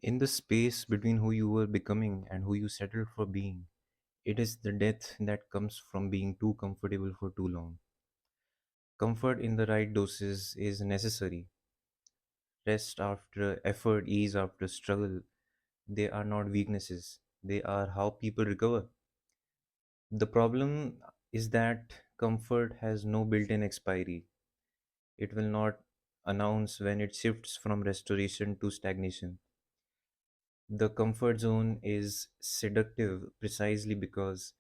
In the space between who you were becoming and who you settled for being, it is the death that comes from being too comfortable for too long. Comfort in the right doses is necessary. Rest after effort, ease after struggle, they are not weaknesses. They are how people recover. The problem is that comfort has no built in expiry. It will not announce when it shifts from restoration to stagnation. The comfort zone is seductive precisely because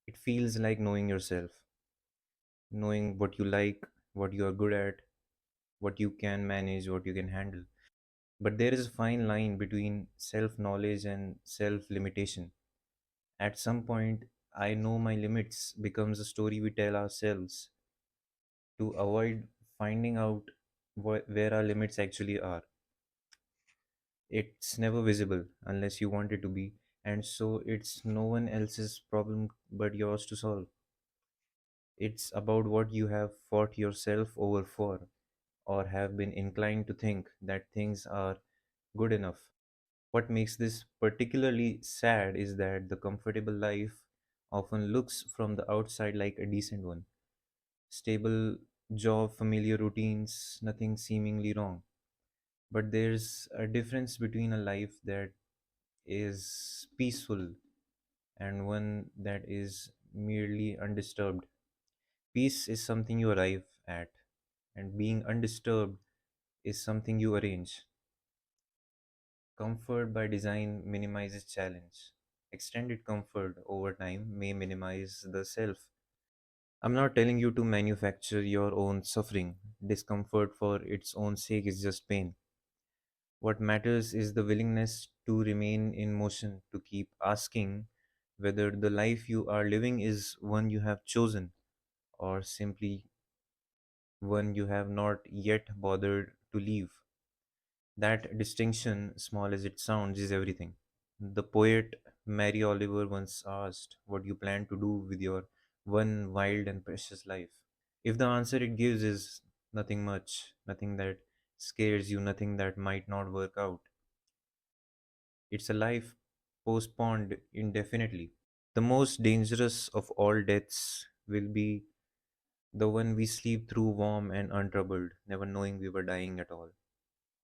it feels like knowing yourself, knowing what you like, what you are good at, what you can manage, what you can handle. But there is a fine line between self knowledge and self limitation. At some point, I know my limits becomes a story we tell ourselves to avoid finding out where our limits actually are. It's never visible unless you want it to be, and so it's no one else's problem but yours to solve. It's about what you have fought yourself over for, or have been inclined to think that things are good enough. What makes this particularly sad is that the comfortable life often looks from the outside like a decent one. Stable job, familiar routines, nothing seemingly wrong. But there's a difference between a life that is peaceful and one that is merely undisturbed. Peace is something you arrive at, and being undisturbed is something you arrange. Comfort by design minimizes challenge. Extended comfort over time may minimize the self. I'm not telling you to manufacture your own suffering. Discomfort for its own sake is just pain. What matters is the willingness to remain in motion, to keep asking whether the life you are living is one you have chosen or simply one you have not yet bothered to leave. That distinction, small as it sounds, is everything. The poet Mary Oliver once asked what you plan to do with your one wild and precious life. If the answer it gives is nothing much, nothing that scares you, nothing that might not work out, it's a life postponed indefinitely. The most dangerous of all deaths will be the one we sleep through warm and untroubled, never knowing we were dying at all.